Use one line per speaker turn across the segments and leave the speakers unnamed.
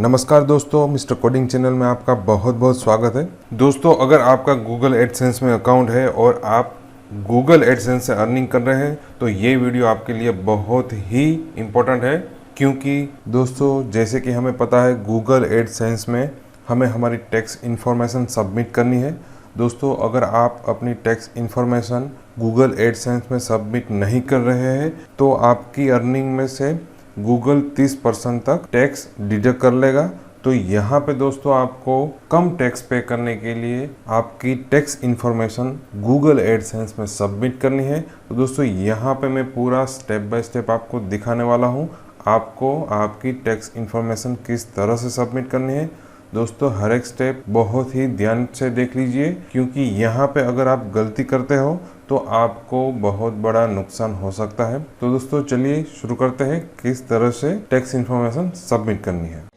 नमस्कार दोस्तों, mister coding channel में आपका बहुत बहुत स्वागत है। दोस्तों, अगर आपका गूगल एडसेंस में अकाउंट है और आप गूगल एडसेंस से अर्निंग कर रहे हैं तो ये वीडियो आपके लिए बहुत ही इम्पोर्टेंट है, क्योंकि दोस्तों जैसे कि हमें पता है गूगल एडसेंस में हमें हमारी टैक्स इन्फॉर्मेशन सबमिट करनी है। दोस्तों, अगर आप अपनी टैक्स इन्फॉर्मेशन गूगल एडसेंस में सबमिट नहीं कर रहे हैं तो आपकी अर्निंग में से गूगल 30% तक टैक्स डिडक्ट कर लेगा। तो यहाँ पे दोस्तों आपको कम टैक्स पे करने के लिए आपकी टैक्स इन्फॉर्मेशन गूगल एडसेंस में सबमिट करनी है। तो दोस्तों यहाँ पे मैं पूरा स्टेप बाय स्टेप आपको दिखाने वाला हूँ, आपको आपकी टैक्स इन्फॉर्मेशन किस तरह से सबमिट करनी है। दोस्तों हर एक स्टेप बहुत ही ध्यान से देख लीजिए, क्योंकि यहाँ पे अगर आप गलती करते हो तो आपको बहुत बड़ा नुकसान हो सकता है। तो दोस्तों चलिए शुरू करते हैं किस तरह से टैक्स इन्फॉर्मेशन सबमिट करनी है।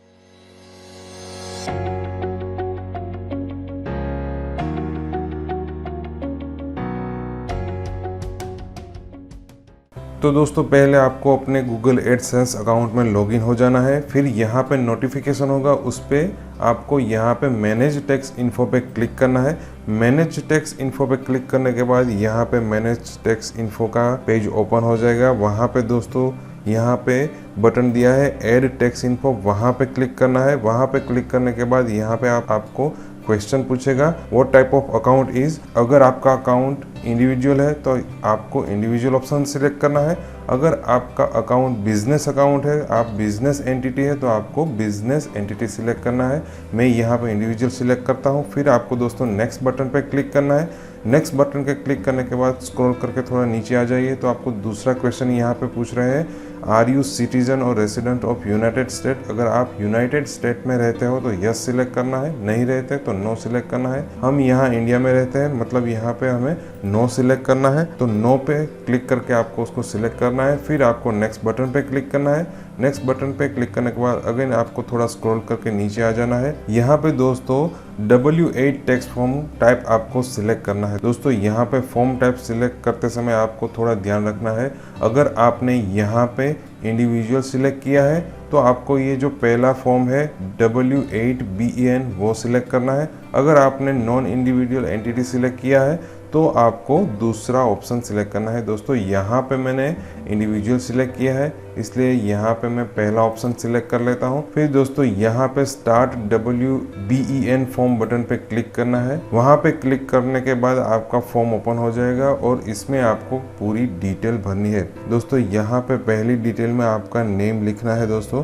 तो दोस्तों पहले आपको अपने गूगल एडसेंस अकाउंट में लॉगिन हो जाना है। फिर यहाँ पे नोटिफिकेशन होगा, उस पर आपको यहाँ पे मैनेज टैक्स इन्फो पे क्लिक करना है। मैनेज टैक्स इन्फो पे क्लिक करने के बाद यहाँ पे मैनेज टैक्स इन्फो का पेज ओपन हो जाएगा। वहाँ पे दोस्तों यहाँ पे बटन दिया है ऐड टैक्स इन्फो, वहाँ पे क्लिक करना है। वहाँ पे क्लिक करने के बाद यहाँ पे आपको क्वेश्चन पूछेगा what type of account is. अगर आपका अकाउंट इंडिविजुअल है तो आपको इंडिविजुअल ऑप्शन सिलेक्ट करना है। अगर आपका अकाउंट बिजनेस अकाउंट है, आप बिजनेस एंटिटी है, तो आपको बिजनेस एंटिटी सिलेक्ट करना है। मैं यहाँ पे इंडिविजुअल सिलेक्ट करता हूँ। फिर आपको दोस्तों नेक्स्ट बटन पे क्लिक करना है। नेक्स्ट बटन पे क्लिक करने के बाद स्क्रॉल करके थोड़ा नीचे आ जाइए तो आपको दूसरा क्वेश्चन यहाँ पे पूछ रहे हैं आर यू सिटीजन और रेसिडेंट ऑफ यूनाइटेड स्टेट। अगर आप यूनाइटेड स्टेट में रहते हो तो यस सिलेक्ट करना है, नहीं रहते तो नो सिलेक्ट करना है। हम यहाँ इंडिया में रहते हैं, मतलब यहाँ पे हमें नो सिलेक्ट करना है, तो नो पे क्लिक करके आपको उसको सिलेक्ट करना है। फिर आपको नेक्स्ट बटन पे क्लिक करना है। नेक्स्ट बटन पे क्लिक करने के बाद अगेन आपको थोड़ा स्क्रॉल करके नीचे आ जाना है। यहाँ पे दोस्तों W8 टैक्स फॉर्म टाइप आपको सिलेक्ट करना है। दोस्तों यहाँ पे फॉर्म टाइप सिलेक्ट करते समय आपको थोड़ा ध्यान रखना है, अगर आपने यहाँ पे इंडिविजुअल सिलेक्ट किया है तो आपको ये जो पहला फॉर्म है W8BEN वो सिलेक्ट करना है। अगर आपने नॉन इंडिविजुअल एंटिटी सिलेक्ट किया है तो आपको दूसरा ऑप्शन सिलेक्ट करना है। दोस्तों यहाँ पे मैंने इंडिविजुअल सिलेक्ट किया है, इसलिए यहाँ पे मैं पहला ऑप्शन सिलेक्ट कर लेता हूँ। फिर दोस्तों यहाँ पे स्टार्ट WBEN फॉर्म बटन पे क्लिक करना है। वहाँ पे क्लिक करने के बाद आपका फॉर्म ओपन हो जाएगा और इसमें आपको पूरी डिटेल भरनी है। दोस्तों यहाँ पे पहली डिटेल में आपका नेम लिखना है। दोस्तों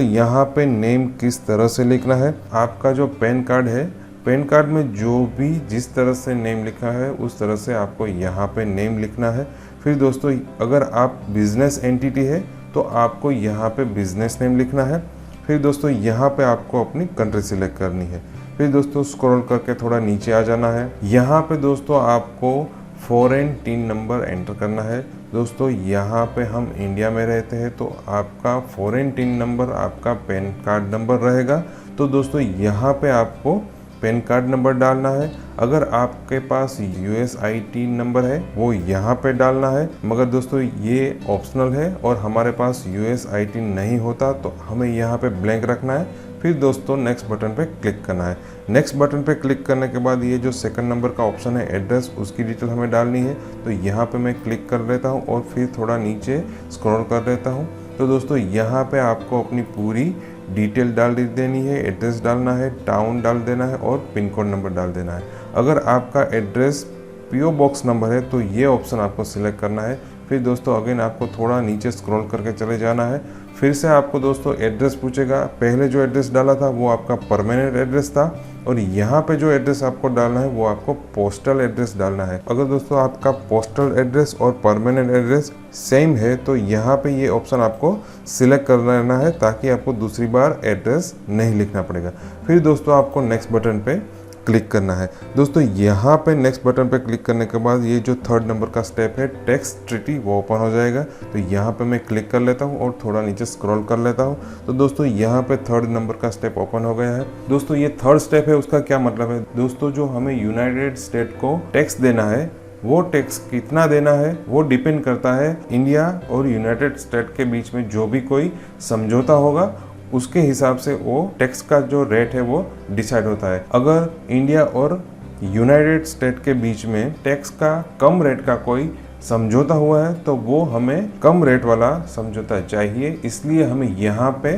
यहाँ पे नेम किस तरह से लिखना है, आपका जो पैन कार्ड है, पैन कार्ड में जो भी जिस तरह से नेम लिखा है उस तरह से आपको यहाँ पे नेम लिखना है। फिर दोस्तों अगर आप बिजनेस एंटिटी है तो आपको यहाँ पे बिजनेस नेम लिखना है। फिर दोस्तों यहाँ पे आपको अपनी कंट्री सिलेक्ट करनी है। फिर दोस्तों स्क्रॉल करके थोड़ा नीचे आ जाना है। यहाँ पे दोस्तों आपको फॉरेन टिन नंबर एंटर करना है। दोस्तों यहाँ पे हम इंडिया में रहते हैं तो आपका फॉरेन टिन नंबर आपका पैन कार्ड नंबर रहेगा। तो दोस्तों यहाँ पे आपको पैन कार्ड नंबर डालना है। अगर आपके पास USIT नंबर है वो यहाँ पे डालना है, मगर दोस्तों ये ऑप्शनल है और हमारे पास USIT नहीं होता तो हमें यहाँ पे ब्लैंक रखना है। फिर दोस्तों नेक्स्ट बटन पे क्लिक करना है। नेक्स्ट बटन पे क्लिक करने के बाद ये जो सेकंड नंबर का ऑप्शन है एड्रेस, उसकी डिटेल हमें डालनी है। तो यहाँ पे मैं क्लिक कर लेता हूँ और फिर थोड़ा नीचे स्क्रॉल कर लेता हूँ। तो दोस्तों यहाँ पे आपको अपनी पूरी डिटेल डाल देनी है, एड्रेस डालना है, टाउन डाल देना है और पिन कोड नंबर डाल देना है। अगर आपका एड्रेस PO बॉक्स नंबर है तो ये ऑप्शन आपको सिलेक्ट करना है। फिर दोस्तों अगेन आपको थोड़ा नीचे स्क्रॉल करके चले जाना है। फिर से आपको दोस्तों एड्रेस पूछेगा। पहले जो एड्रेस डाला था वो आपका परमानेंट एड्रेस था और यहाँ पे जो एड्रेस आपको डालना है वो आपको पोस्टल एड्रेस डालना है। अगर दोस्तों आपका पोस्टल एड्रेस और परमानेंट एड्रेस सेम है तो यहाँ पे ये ऑप्शन आपको सिलेक्ट कर लेना है, ताकि आपको दूसरी बार एड्रेस नहीं लिखना पड़ेगा। फिर दोस्तों आपको नेक्स्ट बटन पे क्लिक करना है। दोस्तों यहाँ पे नेक्स्ट बटन पे क्लिक करने के बाद ये जो थर्ड नंबर का स्टेप है टैक्स ट्रीटी वो ओपन हो जाएगा। तो यहाँ पे मैं क्लिक कर लेता हूँ और थोड़ा नीचे स्क्रॉल कर लेता हूँ। तो दोस्तों यहाँ पे थर्ड नंबर का स्टेप ओपन हो गया है। दोस्तों ये थर्ड स्टेप है, उसका क्या मतलब है दोस्तों, जो हमें यूनाइटेड स्टेट को टैक्स देना है वो टैक्स कितना देना है वो डिपेंड करता है इंडिया और यूनाइटेड स्टेट के बीच में जो भी कोई समझौता होगा उसके हिसाब से वो टैक्स का जो रेट है वो डिसाइड होता है। अगर इंडिया और यूनाइटेड स्टेट के बीच में टैक्स का कम रेट का कोई समझौता हुआ है तो वो हमें कम रेट वाला समझौता चाहिए, इसलिए हमें यहाँ पे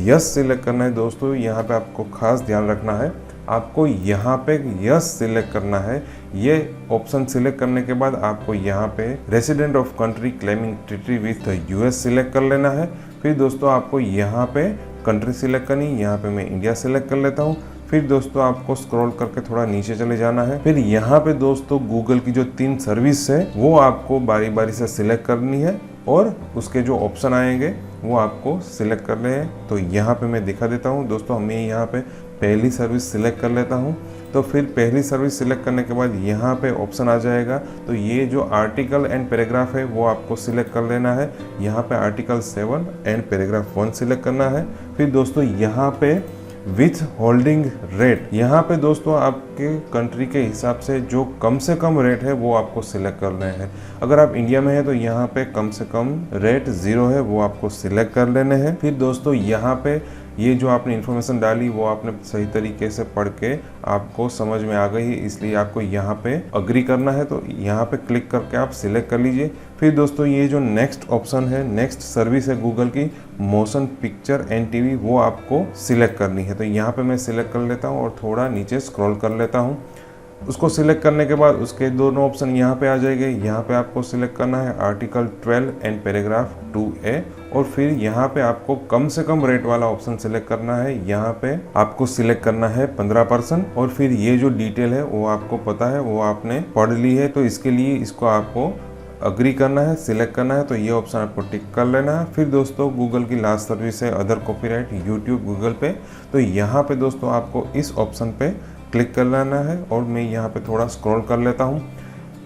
यस सिलेक्ट करना है। दोस्तों यहाँ पे आपको खास ध्यान रखना है, आपको यहाँ पे यस सिलेक्ट करना है। ये ऑप्शन सिलेक्ट करने के बाद आपको यहाँ पे resident of country claiming treaty with US select कर लेना है। फिर दोस्तों आपको यहाँ पे कंट्री सिलेक्ट करनी, यहाँ पे मैं इंडिया सिलेक्ट कर लेता हूँ। फिर दोस्तों आपको स्क्रॉल करके थोड़ा नीचे चले जाना है। फिर यहाँ पे दोस्तों गूगल की जो 3 सर्विस है वो आपको बारी बारी से सिलेक्ट करनी है और उसके जो ऑप्शन आएंगे वो आपको सिलेक्ट करने हैं। तो यहाँ पे मैं दिखा देता हूँ दोस्तों, हमें यहाँ पे पहली सर्विस सिलेक्ट कर लेता हूँ। तो फिर पहली सर्विस सिलेक्ट करने के बाद यहाँ पे ऑप्शन आ जाएगा, तो ये जो आर्टिकल एंड पैराग्राफ है वो आपको सिलेक्ट कर लेना है। यहाँ पे आर्टिकल 7 एंड पैराग्राफ 1 सिलेक्ट करना है। फिर दोस्तों यहाँ पे विथ होल्डिंग रेट, यहाँ पे दोस्तों आपके कंट्री के हिसाब से जो कम से कम रेट है वो आपको सिलेक्ट करना है। अगर आप इंडिया में है तो यहाँ पे कम से कम रेट 0 है, वो आपको सिलेक्ट कर लेने हैं। फिर दोस्तों यहाँ पे ये जो आपने इन्फॉर्मेशन डाली वो आपने सही तरीके से पढ़ के आपको समझ में आ गई, इसलिए आपको यहाँ पे अग्री करना है। तो यहाँ पे क्लिक करके आप सिलेक्ट कर लीजिए। फिर दोस्तों ये जो नेक्स्ट ऑप्शन है, नेक्स्ट सर्विस है गूगल की मोशन पिक्चर एंड टीवी, वो आपको सिलेक्ट करनी है। तो यहाँ पे मैं सिलेक्ट कर लेता हूँ और थोड़ा नीचे स्क्रॉल कर लेता हूँ। उसको सिलेक्ट करने के बाद उसके दोनों ऑप्शन यहाँ पे आ जाएंगे। यहाँ पे आपको सिलेक्ट करना है आर्टिकल 12 एंड पैराग्राफ 2A और फिर यहाँ पे आपको कम से कम रेट वाला ऑप्शन सिलेक्ट करना है। यहाँ पे आपको सिलेक्ट करना है 15% और फिर ये जो डिटेल है वो आपको पता है, वो आपने पढ़ ली है, तो इसके लिए इसको आपको अग्री करना है, सिलेक्ट करना है। तो ये ऑप्शन आपको टिक कर लेना है। फिर दोस्तों गूगल की लास्ट सर्विस है अदर कॉपीराइट यूट्यूब गूगल पे, तो यहाँ पे दोस्तों आपको इस ऑप्शन पे क्लिक कर लेना है और मैं यहाँ पे थोड़ा स्क्रॉल कर लेता हूँ।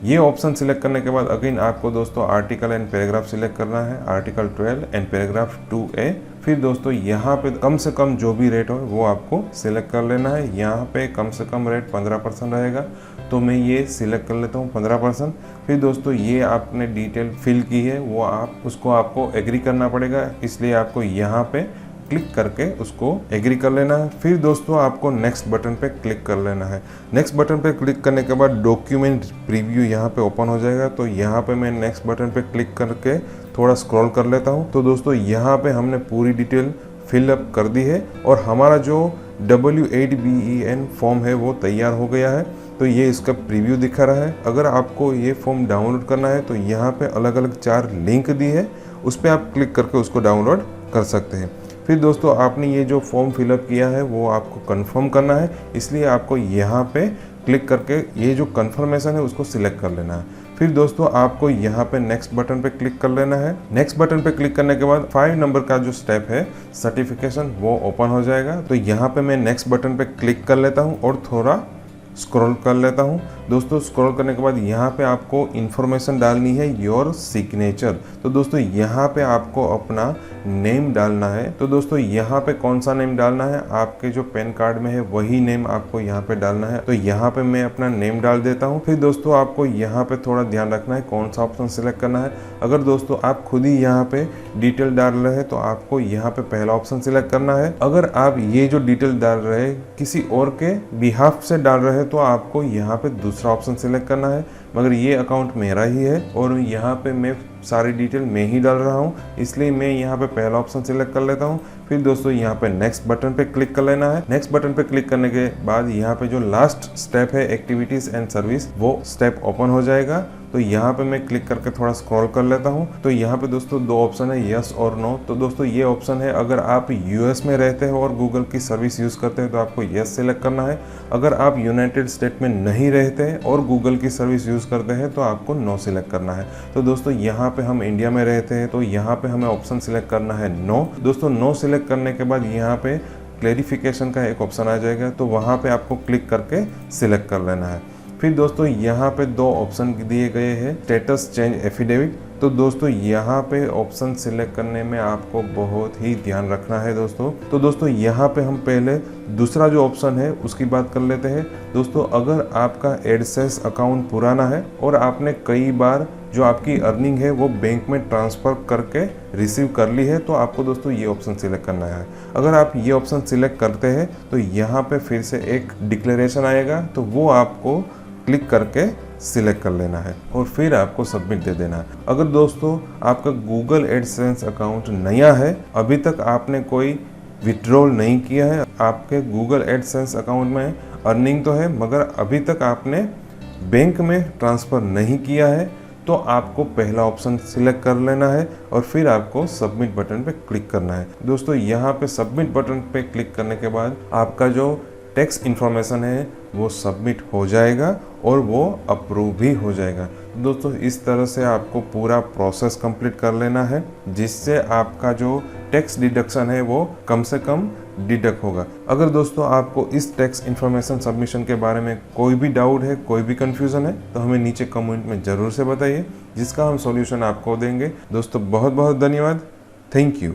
ये ऑप्शन सिलेक्ट करने के बाद अगेन आपको दोस्तों आर्टिकल एंड पैराग्राफ सिलेक्ट करना है, आर्टिकल 12 एंड पैराग्राफ 2A। फिर दोस्तों यहाँ पे कम से कम जो भी रेट हो वो आपको सिलेक्ट कर लेना है। यहाँ पे कम से कम रेट 15% रहेगा, तो मैं ये सिलेक्ट कर लेता हूँ 15%। फिर दोस्तों ये आपने डिटेल फिल की है वो उसको आपको एग्री करना पड़ेगा, इसलिए आपको यहाँ पे क्लिक करके उसको एग्री कर लेना है। फिर दोस्तों आपको नेक्स्ट बटन पे क्लिक कर लेना है। नेक्स्ट बटन पे क्लिक करने के बाद डॉक्यूमेंट प्रीव्यू यहाँ पे ओपन हो जाएगा। तो यहाँ पे मैं नेक्स्ट बटन पे क्लिक करके थोड़ा स्क्रॉल कर लेता हूँ। तो दोस्तों यहाँ पे हमने पूरी डिटेल फिलअप कर दी है और हमारा जो W8BEN फॉर्म है वो तैयार हो गया है। तो ये इसका प्रीव्यू दिखा रहा है। अगर आपको ये फॉर्म डाउनलोड करना है तो यहाँ पे अलग अलग 4 लिंक दी है, उस पर आप क्लिक करके उसको डाउनलोड कर सकते हैं। फिर दोस्तों आपने ये जो फॉर्म फिलअप किया है वो आपको कंफर्म करना है, इसलिए आपको यहाँ पे क्लिक करके ये जो कंफर्मेशन है उसको सिलेक्ट कर लेना है। फिर दोस्तों आपको यहाँ पे नेक्स्ट बटन पे क्लिक कर लेना है। नेक्स्ट बटन पे क्लिक करने के बाद 5 नंबर का जो स्टेप है सर्टिफिकेशन वो ओपन हो जाएगा। तो यहाँ पे मैं नेक्स्ट बटन पे क्लिक कर लेता हूँ और थोड़ा स्क्रॉल कर लेता हूँ। दोस्तों स्क्रॉल करने के बाद यहाँ पे आपको इन्फॉर्मेशन डालनी है योर सिग्नेचर। तो दोस्तों यहाँ पे आपको अपना नेम डालना है। तो दोस्तों यहाँ पे कौन सा नेम डालना है, आपके जो पैन कार्ड में है वही नेम आपको यहाँ पे डालना है। तो यहाँ पे मैं अपना नेम डाल देता हूँ। फिर दोस्तों आपको यहाँ पे थोड़ा ध्यान रखना है कौन सा ऑप्शन सिलेक्ट करना है। अगर दोस्तों आप खुद ही यहाँ पे डिटेल डाल रहे हैं तो आपको यहाँ पे पहला ऑप्शन सिलेक्ट करना है। अगर आप ये जो डिटेल डाल रहे हैं किसी और के बिहाफ से डाल रहे हैं तो आपको यहाँ पे दूसरा ऑप्शन सिलेक्ट करना है। मगर ये अकाउंट मेरा ही है और यहाँ पे मैं सारी डिटेल मैं ही डाल रहा हूँ, इसलिए मैं यहाँ पे पहला ऑप्शन सिलेक्ट कर लेता हूँ। फिर दोस्तों यहाँ पे नेक्स्ट बटन पे क्लिक कर लेना है। नेक्स्ट बटन पे क्लिक करने के बाद यहाँ पे जो लास्ट स्टेप है एक्टिविटीज एंड सर्विस, वो स्टेप ओपन हो जाएगा। तो यहाँ पे मैं क्लिक करके थोड़ा स्क्रॉल कर लेता हूँ। तो यहाँ पे दोस्तों 2 ऑप्शन है, यस और नो। तो दोस्तों ये ऑप्शन है अगर आप यूएस में रहते हो और गूगल की सर्विस यूज़ करते हैं तो आपको यस सिलेक्ट करना है। अगर आप यूनाइटेड स्टेट में नहीं रहते और गूगल की सर्विस यूज़ करते हैं तो आपको नो सिलेक्ट करना है। तो दोस्तों यहाँ पे हम इंडिया में रहते हैं तो यहाँ पे हमें ऑप्शन सिलेक्ट करना है नो। दोस्तों नो सिलेक्ट करने के बाद यहाँ पे क्लेरिफिकेशन का एक ऑप्शन आ जाएगा, तो वहाँ पे आपको क्लिक करके सिलेक्ट कर लेना है। फिर दोस्तों यहाँ पे 2 ऑप्शन दिए गए हैं, स्टेटस चेंज एफिडेविट। तो दोस्तों यहाँ पे ऑप्शन सिलेक्ट करने में आपको बहुत ही ध्यान रखना है दोस्तों। तो दोस्तों यहाँ पे हम पहले दूसरा जो ऑप्शन है उसकी बात कर लेते हैं। दोस्तों अगर आपका एडसेंस अकाउंट पुराना है और आपने कई बार जो आपकी अर्निंग है वो बैंक में ट्रांसफ़र करके रिसीव कर ली है, तो आपको दोस्तों ये ऑप्शन सिलेक्ट करना है। अगर आप ये ऑप्शन सिलेक्ट करते हैं तो यहाँ पे फिर से एक डिक्लेरेशन आएगा, तो वो आपको क्लिक करके सिलेक्ट कर लेना है और फिर आपको सबमिट दे देना है। अगर दोस्तों आपका गूगल एडसेंस अकाउंट नया है, अभी तक आपने कोई विड्रॉल नहीं किया है, आपके गूगल एडसेंस अकाउंट में अर्निंग तो है मगर अभी तक आपने बैंक में ट्रांसफ़र नहीं किया है, तो आपको पहला ऑप्शन सिलेक्ट कर लेना है और फिर आपको सबमिट बटन पे क्लिक करना है। दोस्तों यहाँ पे सबमिट बटन पे क्लिक करने के बाद आपका जो टैक्स इन्फॉर्मेशन है वो सबमिट हो जाएगा और वो अप्रूव भी हो जाएगा। दोस्तों इस तरह से आपको पूरा प्रोसेस कंप्लीट कर लेना है, जिससे आपका जो टैक्स डिडक्शन है वो कम से कम डिडक्ट होगा। अगर दोस्तों आपको इस टैक्स इन्फॉर्मेशन सबमिशन के बारे में कोई भी डाउट है, कोई भी कन्फ्यूज़न है, तो हमें नीचे कमेंट में ज़रूर से बताइए, जिसका हम सॉल्यूशन आपको देंगे। दोस्तों बहुत बहुत धन्यवाद। Thank you.